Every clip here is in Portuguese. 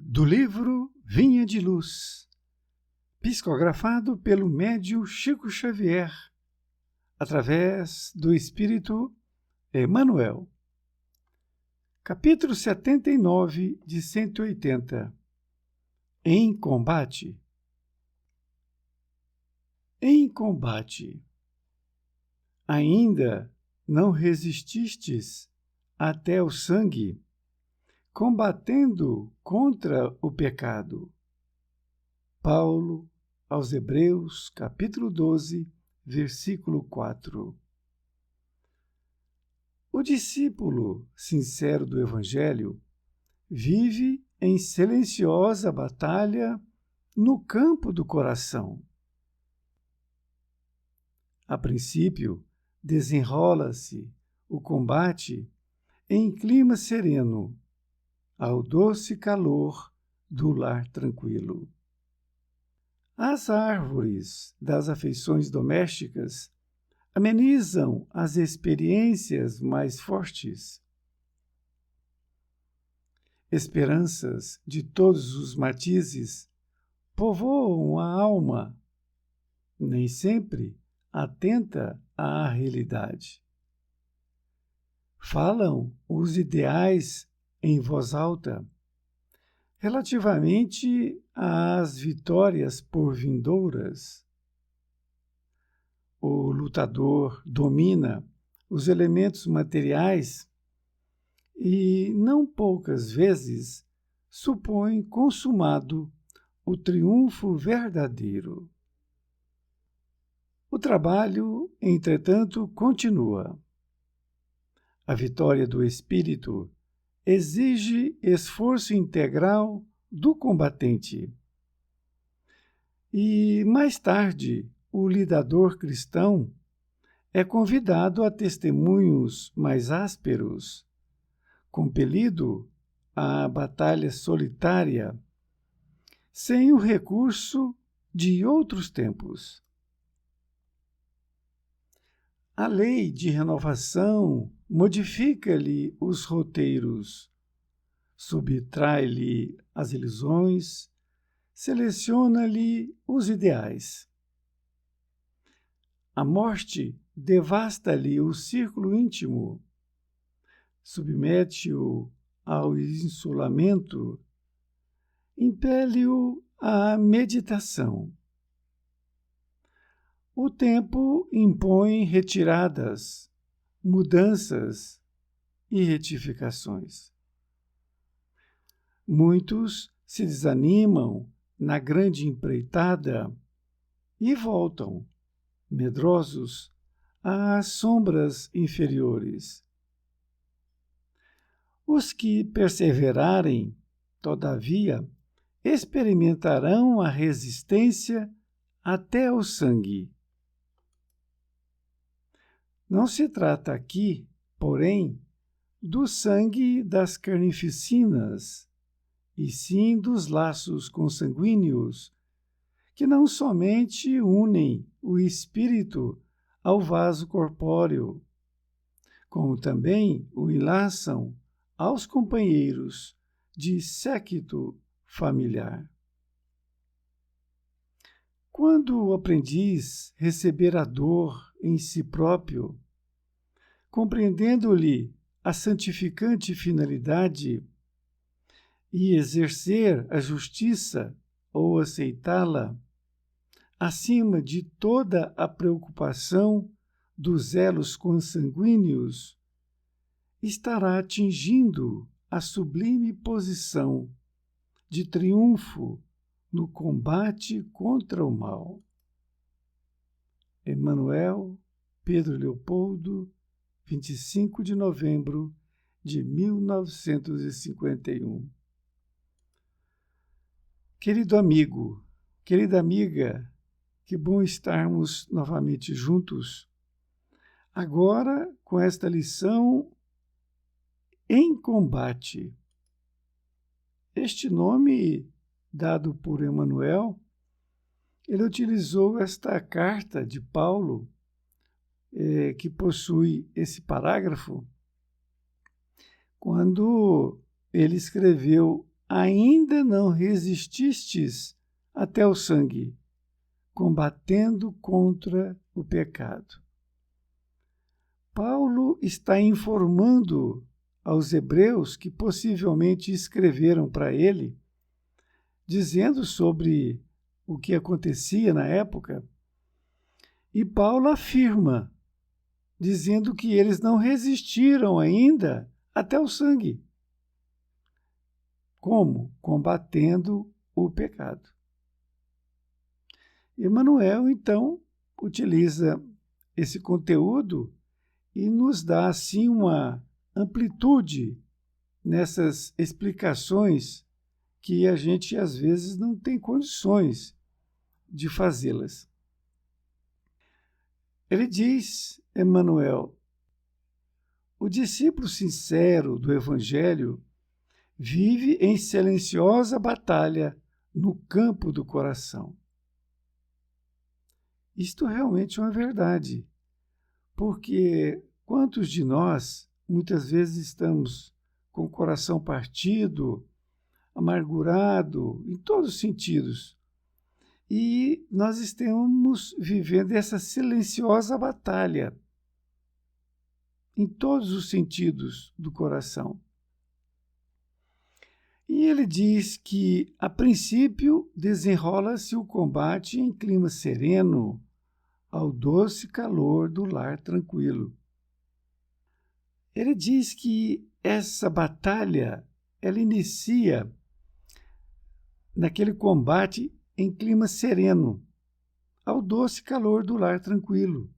Do livro Vinha de Luz, psicografado pelo médium Chico Xavier, através do Espírito Emmanuel. Capítulo 79 de 180. Em combate. Em combate. Ainda não resististes até o sangue, combatendo contra o pecado. Paulo aos Hebreus, capítulo 12, versículo 4. O discípulo sincero do Evangelho vive em silenciosa batalha no campo do coração. A princípio, desenrola-se o combate em clima sereno, ao doce calor do lar tranquilo. As árvores das afeições domésticas amenizam as experiências mais fortes. Esperanças de todos os matizes povoam a alma, nem sempre atenta à realidade. Falam os ideais em voz alta, relativamente às vitórias por vindouras. O lutador domina os elementos materiais e, não poucas vezes, supõe consumado o triunfo verdadeiro. O trabalho, entretanto, continua. A vitória do espírito exige esforço integral do combatente. E, mais tarde, o lidador cristão é convidado a testemunhos mais ásperos, compelido à batalha solitária, sem o recurso de outros tempos. A lei de renovação modifica-lhe os roteiros, subtrai-lhe as ilusões, seleciona-lhe os ideais. A morte devasta-lhe o círculo íntimo, submete-o ao insulamento, impele-o à meditação. O tempo impõe retiradas, mudanças e retificações. Muitos se desanimam na grande empreitada e voltam, medrosos, às sombras inferiores. Os que perseverarem, todavia, experimentarão a resistência até o sangue. Não se trata aqui, porém, do sangue das carnificinas, e sim dos laços consanguíneos, que não somente unem o espírito ao vaso corpóreo, como também o enlaçam aos companheiros de séquito familiar. Quando o aprendiz receber a dor em si próprio, compreendendo-lhe a santificante finalidade, e exercer a justiça ou aceitá-la, acima de toda a preocupação dos elos consanguíneos, estará atingindo a sublime posição de triunfo no combate contra o mal. Emmanuel, Pedro Leopoldo, 25 de novembro de 1951. Querido amigo, querida amiga, que bom estarmos novamente juntos, agora com esta lição em combate. Este nome dado por Emmanuel, ele utilizou esta carta de Paulo, que possui esse parágrafo, quando ele escreveu ainda não resististes até o sangue, combatendo contra o pecado. Paulo está informando aos hebreus que possivelmente escreveram para ele, dizendo sobre o que acontecia na época, e Paulo afirma, dizendo que eles não resistiram ainda até o sangue. Como? Combatendo o pecado. Emmanuel, então, utiliza esse conteúdo e nos dá, assim, uma amplitude nessas explicações que a gente, às vezes, não tem condições de fazê-las. Ele diz, Emmanuel, o discípulo sincero do Evangelho vive em silenciosa batalha no campo do coração. Isto realmente é uma verdade, porque quantos de nós muitas vezes estamos com o coração partido, amargurado, em todos os sentidos, e nós estamos vivendo essa silenciosa batalha em todos os sentidos do coração. E ele diz que, a princípio, desenrola-se o combate em clima sereno, ao doce calor do lar tranquilo. Ele diz que essa batalha, ela inicia naquele combate em clima sereno, ao doce calor do lar tranquilo.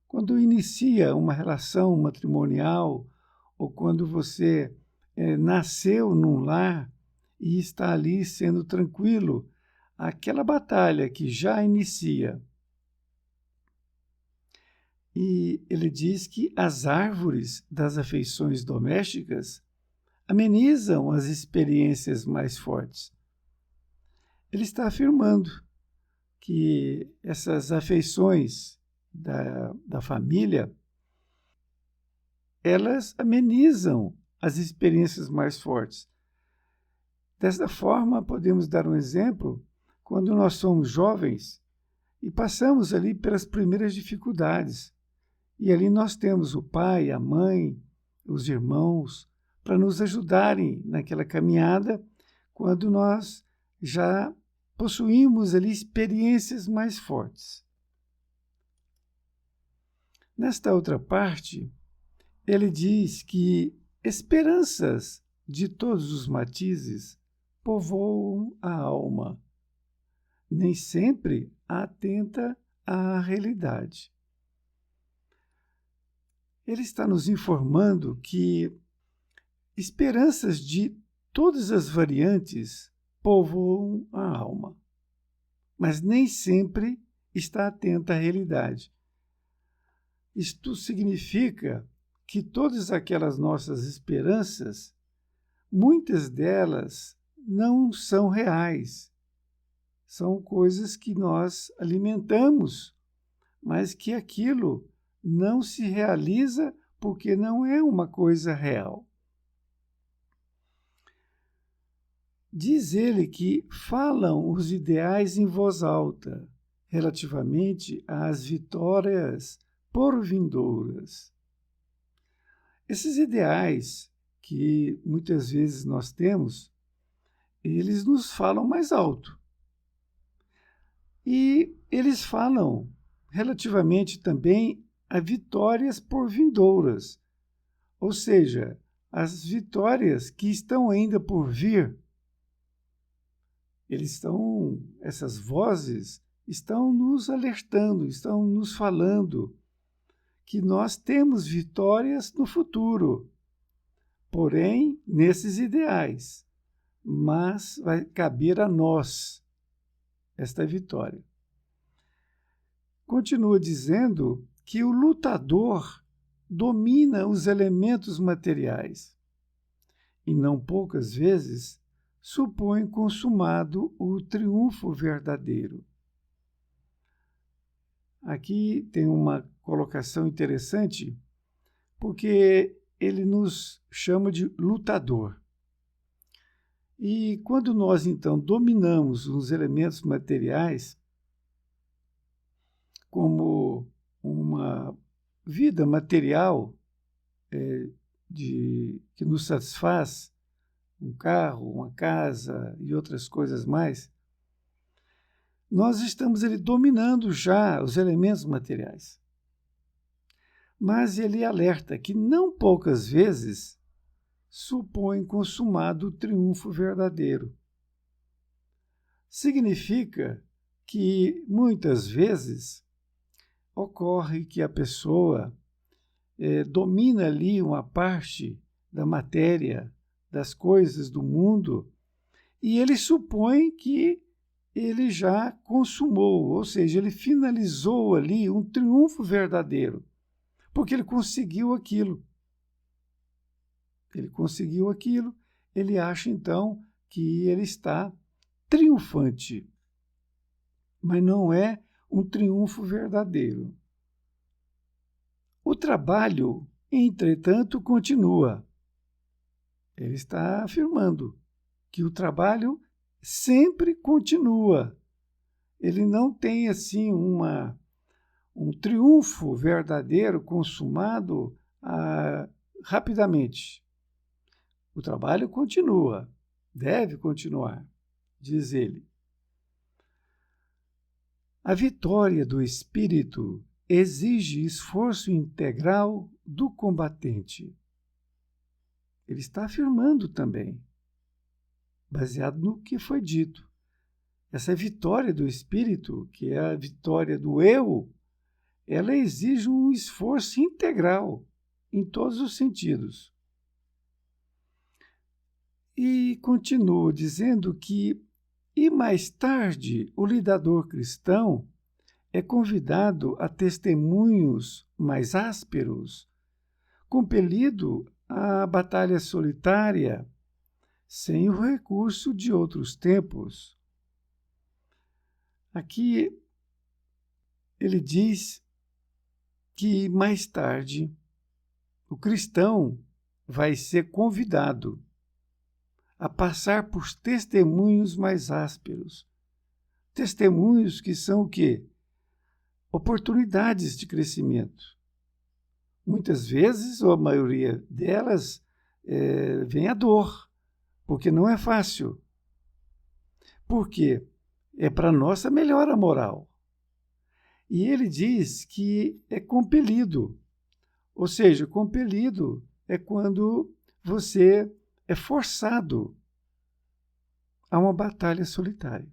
Quando inicia uma relação matrimonial, ou quando você nasceu num lar e está ali sendo tranquilo, aquela batalha que já inicia. E ele diz que as árvores das afeições domésticas amenizam as experiências mais fortes. Ele está afirmando que essas afeições da família, elas amenizam as experiências mais fortes. Dessa forma, podemos dar um exemplo quando nós somos jovens e passamos ali pelas primeiras dificuldades. E ali nós temos o pai, a mãe, os irmãos, para nos ajudarem naquela caminhada quando nós já possuímos ali experiências mais fortes. Nesta outra parte, ele diz que esperanças de todos os matizes povoam a alma, nem sempre atenta à realidade. Ele está nos informando que esperanças de todas as variantes povoam a alma, mas nem sempre está atenta à realidade. Isto significa que todas aquelas nossas esperanças, muitas delas não são reais. São coisas que nós alimentamos, mas que aquilo não se realiza porque não é uma coisa real. Diz ele que falam os ideais em voz alta, relativamente às vitórias porvindouras. Esses ideais que muitas vezes nós temos, eles nos falam mais alto. E eles falam relativamente também a vitórias porvindouras, ou seja, as vitórias que estão ainda por vir. Essas vozes estão nos alertando, estão nos falando que nós temos vitórias no futuro, porém nesses ideais, mas vai caber a nós esta vitória. Continua dizendo que o lutador domina os elementos materiais e não poucas vezes supõe consumado o triunfo verdadeiro. Aqui tem uma colocação interessante, porque ele nos chama de lutador. E quando nós, então, dominamos os elementos materiais, como uma vida material que nos satisfaz, um carro, uma casa e outras coisas mais, nós estamos ali dominando já os elementos materiais. Mas ele alerta que não poucas vezes supõe consumado o triunfo verdadeiro. Significa que muitas vezes ocorre que a pessoa domina ali uma parte da matéria, das coisas do mundo, e ele supõe que ele já consumou, ou seja, ele finalizou ali um triunfo verdadeiro, porque ele conseguiu aquilo. Ele conseguiu aquilo, ele acha então que ele está triunfante, mas não é um triunfo verdadeiro. O trabalho, entretanto, continua. Ele está afirmando que o trabalho sempre continua. Ele não tem assim um triunfo verdadeiro consumado rapidamente. O trabalho continua, deve continuar, diz ele. A vitória do espírito exige esforço integral do combatente. Ele está afirmando também, baseado no que foi dito. Essa vitória do espírito, que é a vitória do eu, ela exige um esforço integral, em todos os sentidos. E continua dizendo que, e mais tarde, o lidador cristão é convidado a testemunhos mais ásperos, compelido à batalha solitária, sem o recurso de outros tempos. Aqui ele diz que mais tarde o cristão vai ser convidado a passar por testemunhos mais ásperos. Testemunhos que são o quê? Oportunidades de crescimento. Muitas vezes, ou a maioria delas, vem a dor, porque não é fácil. Por quê? É para nossa melhora moral. E ele diz que é compelido. Ou seja, compelido é quando você é forçado a uma batalha solitária.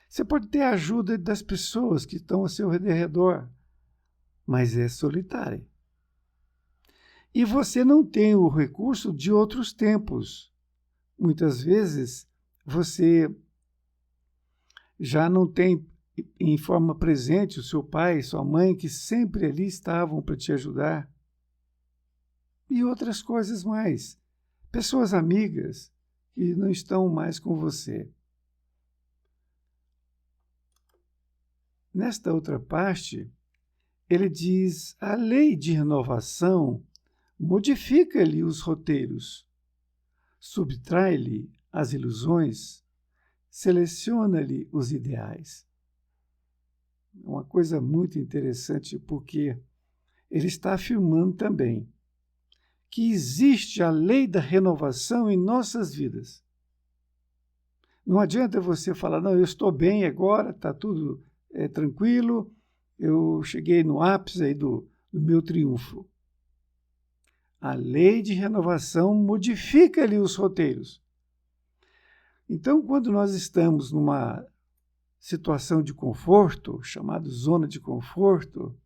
Você pode ter a ajuda das pessoas que estão ao seu redor, mas é solitária. E você não tem o recurso de outros tempos. Muitas vezes você já não tem em forma presente o seu pai, sua mãe, que sempre ali estavam para te ajudar. E outras coisas mais. Pessoas amigas que não estão mais com você. Nesta outra parte, ele diz: a lei de renovação modifica-lhe os roteiros, subtrai-lhe as ilusões, seleciona-lhe os ideais. Uma coisa muito interessante, porque ele está afirmando também que existe a lei da renovação em nossas vidas. Não adianta você falar, não, eu estou bem agora, está tudo tranquilo, eu cheguei no ápice aí do meu triunfo. A lei de renovação modifica ali os roteiros. Então, quando nós estamos numa situação de conforto, chamada zona de conforto,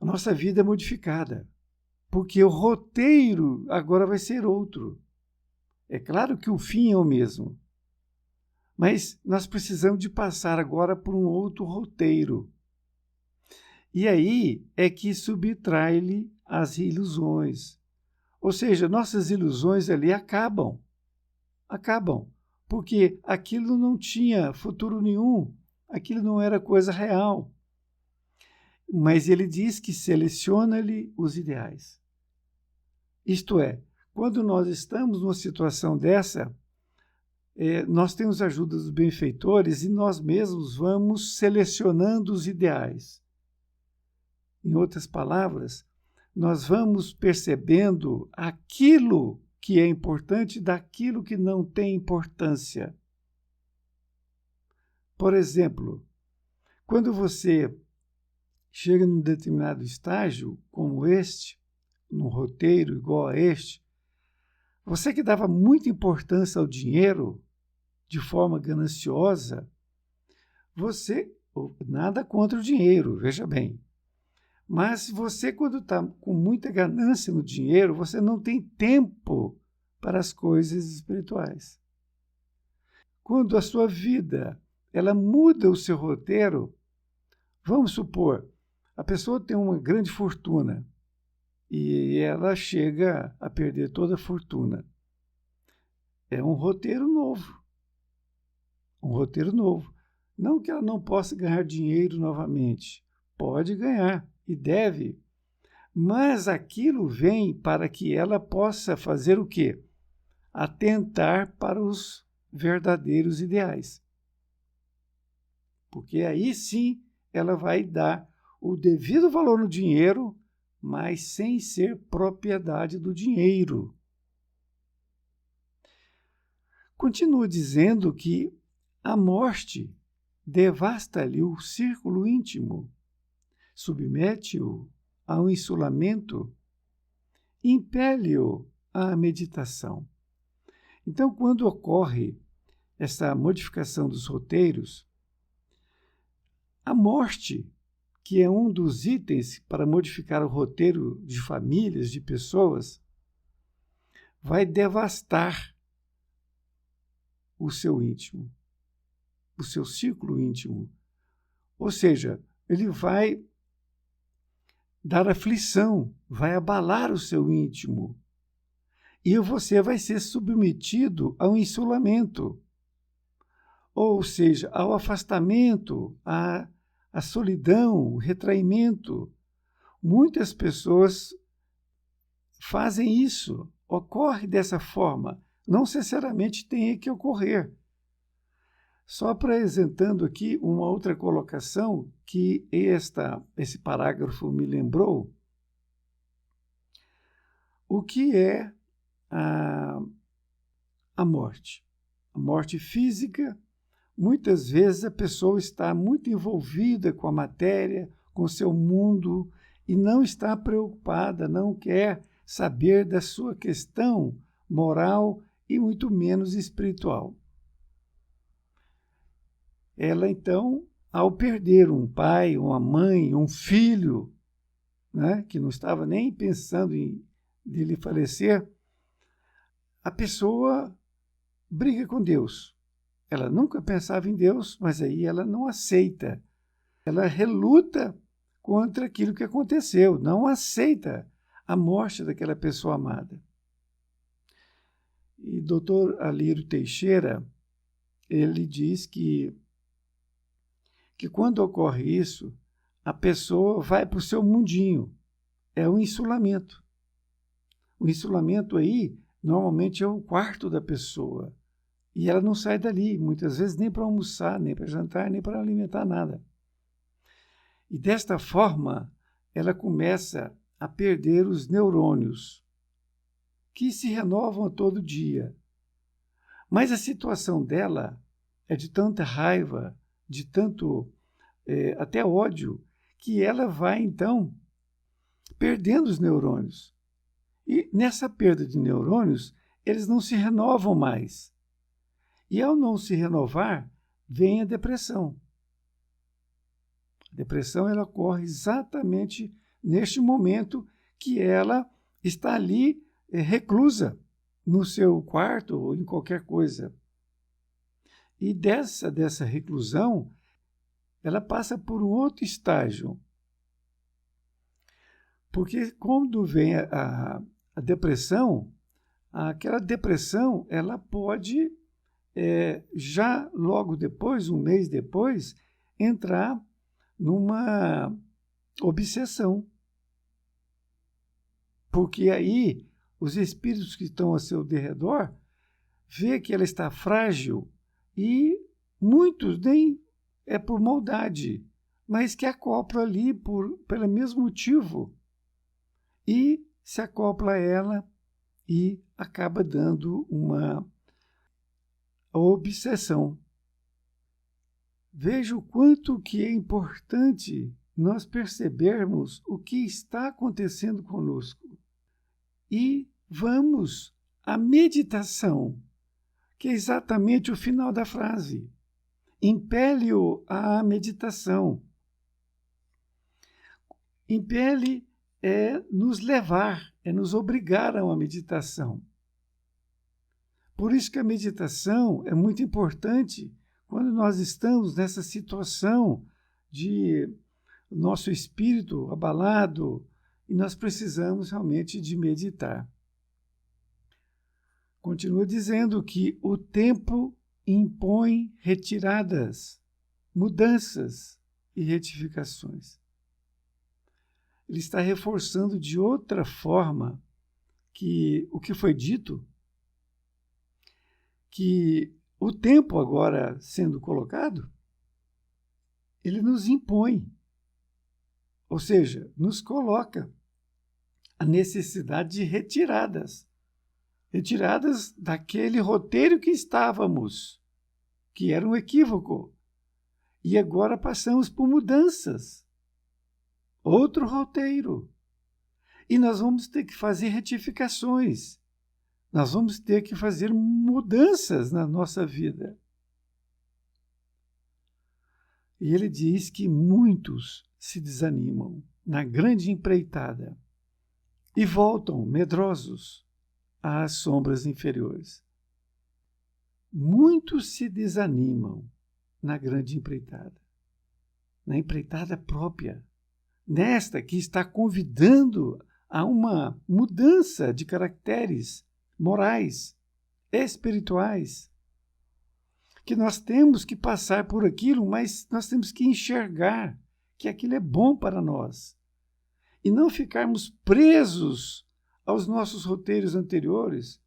a nossa vida é modificada, porque o roteiro agora vai ser outro. É claro que o fim é o mesmo, mas nós precisamos de passar agora por um outro roteiro. E aí é que subtrai-lhe as ilusões. Ou seja, nossas ilusões ali acabam, porque aquilo não tinha futuro nenhum, aquilo não era coisa real. Mas ele diz que seleciona-lhe os ideais. Isto é, quando nós estamos numa situação dessa, nós temos a ajuda dos benfeitores e nós mesmos vamos selecionando os ideais. Em outras palavras, nós vamos percebendo aquilo que é importante daquilo que não tem importância. Por exemplo, quando você chega num determinado estágio, como este, num roteiro igual a este, você que dava muita importância ao dinheiro, de forma gananciosa, nada contra o dinheiro, veja bem, mas você, quando está com muita ganância no dinheiro, você não tem tempo para as coisas espirituais. Quando a sua vida ela muda o seu roteiro, vamos supor, a pessoa tem uma grande fortuna e ela chega a perder toda a fortuna. É um roteiro novo. Um roteiro novo. Não que ela não possa ganhar dinheiro novamente. Pode ganhar e deve. Mas aquilo vem para que ela possa fazer o quê? Atentar para os verdadeiros ideais. Porque aí sim ela vai dar o devido valor no dinheiro, mas sem ser propriedade do dinheiro. Continua dizendo que a morte devasta-lhe o círculo íntimo, submete-o a um isolamento, impele-o à meditação. Então, quando ocorre essa modificação dos roteiros, a morte, que é um dos itens para modificar o roteiro de famílias, de pessoas, vai devastar o seu íntimo, o seu círculo íntimo. Ou seja, ele vai dar aflição, vai abalar o seu íntimo. E você vai ser submetido a um isolamento, ou seja, ao afastamento, à solidão, o retraimento. Muitas pessoas fazem isso, ocorre dessa forma. Não necessariamente tem que ocorrer. Só apresentando aqui uma outra colocação que esse parágrafo me lembrou. O que é a morte? A morte física, muitas vezes a pessoa está muito envolvida com a matéria, com o seu mundo, e não está preocupada, não quer saber da sua questão moral e muito menos espiritual. Ela, então, ao perder um pai, uma mãe, um filho, né, que não estava nem pensando em dele falecer, a pessoa briga com Deus. Ela nunca pensava em Deus, mas aí ela não aceita. Ela reluta contra aquilo que aconteceu, não aceita a morte daquela pessoa amada. E Dr. Alírio Teixeira, ele diz que quando ocorre isso, a pessoa vai para o seu mundinho. É um isolamento. O isolamento aí, normalmente, é o quarto da pessoa. E ela não sai dali, muitas vezes nem para almoçar, nem para jantar, nem para alimentar nada. E desta forma, ela começa a perder os neurônios, que se renovam a todo dia. Mas a situação dela é de tanta raiva, de tanto até ódio, que ela vai, então, perdendo os neurônios. E nessa perda de neurônios, eles não se renovam mais. E ao não se renovar, vem a depressão. A depressão ela ocorre exatamente neste momento que ela está ali reclusa no seu quarto ou em qualquer coisa. E dessa reclusão, ela passa por um outro estágio. Porque quando vem a depressão, aquela depressão ela pode, já logo depois, um mês depois, entrar numa obsessão. Porque aí os espíritos que estão ao seu derredor, vê que ela está frágil e muitos nem é por maldade, mas que acopla ali pelo mesmo motivo e se acopla a ela e acaba dando uma obsessão. Veja o quanto que é importante nós percebermos o que está acontecendo conosco. E vamos à meditação, que é exatamente o final da frase. Impele-o à meditação. Impele é nos levar, é nos obrigar a uma meditação. Por isso que a meditação é muito importante quando nós estamos nessa situação de nosso espírito abalado e nós precisamos realmente de meditar. Continua dizendo que o tempo impõe retiradas, mudanças e retificações. Ele está reforçando de outra forma que o que foi dito, que o tempo agora sendo colocado, ele nos impõe, ou seja, nos coloca a necessidade de retiradas daquele roteiro que estávamos, que era um equívoco, e agora passamos por mudanças, outro roteiro, e nós vamos ter que fazer retificações, nós vamos ter que fazer mudanças na nossa vida. E ele diz que muitos se desanimam na grande empreitada e voltam medrosos às sombras inferiores. Muitos se desanimam na grande empreitada, na empreitada própria, nesta que está convidando a uma mudança de caracteres morais, espirituais, que nós temos que passar por aquilo, mas nós temos que enxergar que aquilo é bom para nós e não ficarmos presos aos nossos roteiros anteriores.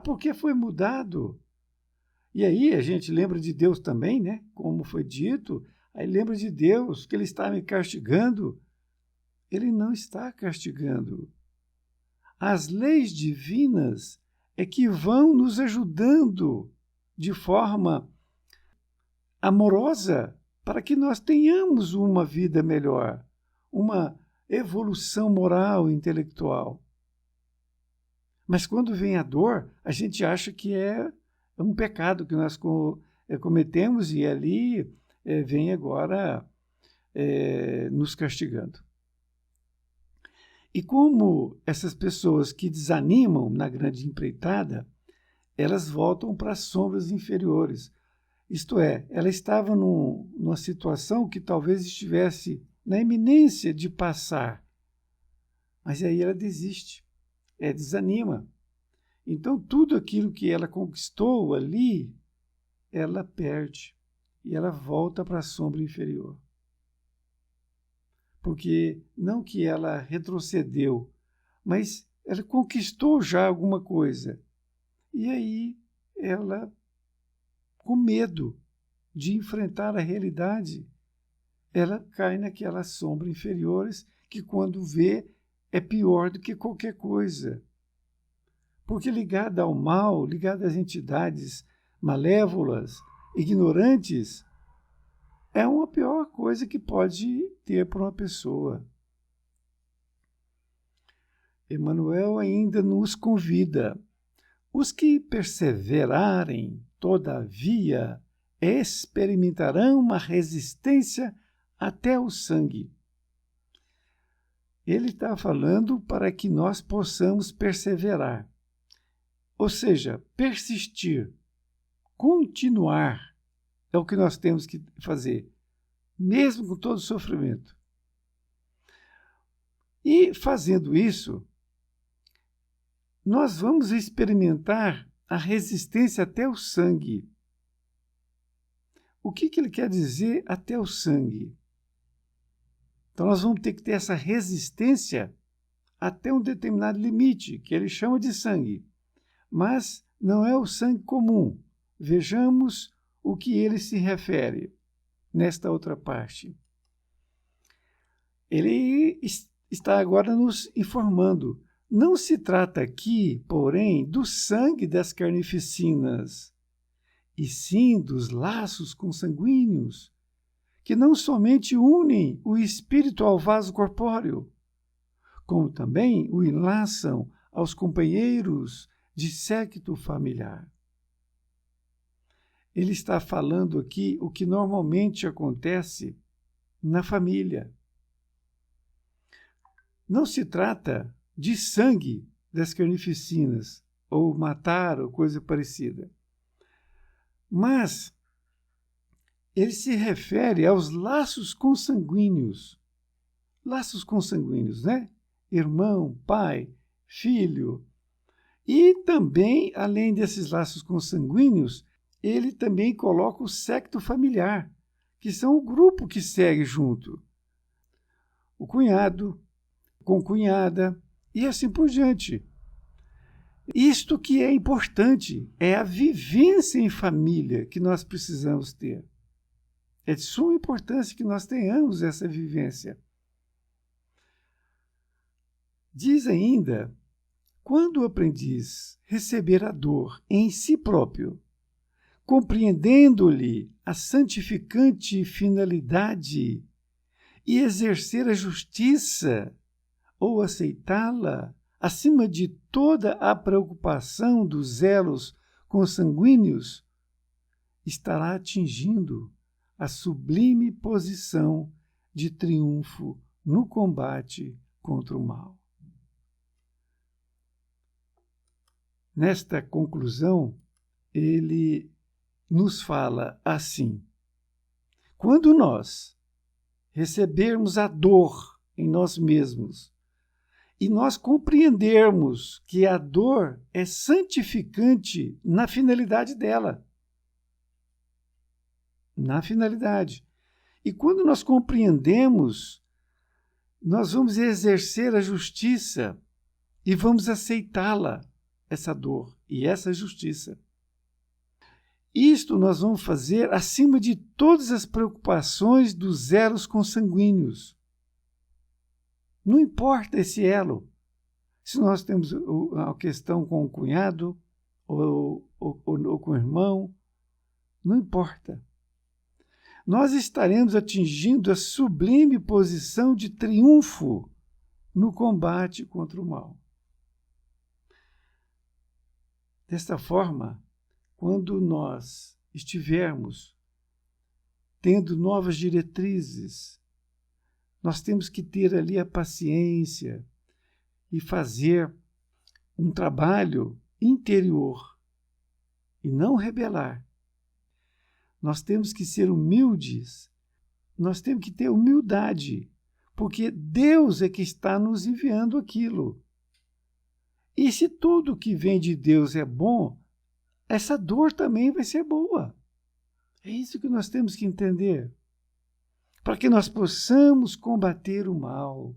Porque foi mudado. E aí a gente lembra de Deus também, né? Como foi dito, aí lembra de Deus que Ele está me castigando. Ele não está castigando. As leis divinas é que vão nos ajudando de forma amorosa para que nós tenhamos uma vida melhor, uma evolução moral e intelectual. Mas quando vem a dor, a gente acha que é um pecado que nós cometemos e ali vem agora nos castigando. E como essas pessoas que desanimam na grande empreitada, elas voltam para as sombras inferiores. Isto é, ela estava numa situação que talvez estivesse na iminência de passar, mas aí ela desiste, desanima. Então, tudo aquilo que ela conquistou ali, ela perde e ela volta para a sombra inferior. Porque não que ela retrocedeu, mas ela conquistou já alguma coisa. E aí ela, com medo de enfrentar a realidade, ela cai naquelas sombras inferiores que quando vê é pior do que qualquer coisa. Porque ligada ao mal, ligada às entidades malévolas, ignorantes, é uma pior coisa que pode ter para uma pessoa. Emmanuel ainda nos convida. Os que perseverarem, todavia, experimentarão uma resistência até o sangue. Ele está falando para que nós possamos perseverar. Ou seja, persistir, continuar, é o que nós temos que fazer, mesmo com todo o sofrimento. E fazendo isso, nós vamos experimentar a resistência até o sangue. O que ele quer dizer até o sangue? Então nós vamos ter que ter essa resistência até um determinado limite, que ele chama de sangue. Mas não é o sangue comum. Vejamos o que ele se refere nesta outra parte. Ele está agora nos informando. Não se trata aqui, porém, do sangue das carnificinas, e sim dos laços consanguíneos, que não somente unem o espírito ao vaso corpóreo, como também o enlaçam aos companheiros de séquito familiar. Ele está falando aqui o que normalmente acontece na família. Não se trata de sangue das carnificinas, ou matar, ou coisa parecida. Mas ele se refere aos laços consanguíneos. Laços consanguíneos, né? Irmão, pai, filho. E também, além desses laços consanguíneos, ele também coloca o séquito familiar, que são o grupo que segue junto. O cunhado, concunhada e assim por diante. Isto que é importante é a vivência em família que nós precisamos ter. É de suma importância que nós tenhamos essa vivência. Diz ainda, quando o aprendiz receber a dor em si próprio, compreendendo-lhe a santificante finalidade e exercer a justiça ou aceitá-la acima de toda a preocupação dos elos consanguíneos, estará atingindo a sublime posição de triunfo no combate contra o mal. Nesta conclusão, ele nos fala assim: quando nós recebermos a dor em nós mesmos e nós compreendermos que a dor é santificante na finalidade dela, e quando nós compreendemos, nós vamos exercer a justiça e vamos aceitá-la, essa dor e essa justiça. Isto nós vamos fazer acima de todas as preocupações dos elos consanguíneos. Não importa esse elo. Se nós temos a questão com o cunhado ou com o irmão, não importa. Nós estaremos atingindo a sublime posição de triunfo no combate contra o mal. Desta forma, quando nós estivermos tendo novas diretrizes, nós temos que ter ali a paciência e fazer um trabalho interior e não rebelar. Nós temos que ser humildes, nós temos que ter humildade, porque Deus é que está nos enviando aquilo. E se tudo que vem de Deus é bom, essa dor também vai ser boa. É isso que nós temos que entender. Para que nós possamos combater o mal.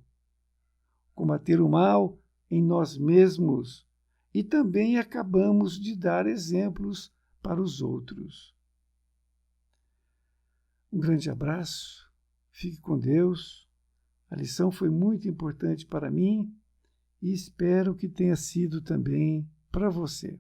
Combater o mal em nós mesmos. E também acabamos de dar exemplos para os outros. Um grande abraço. Fique com Deus. A lição foi muito importante para mim e espero que tenha sido também para você.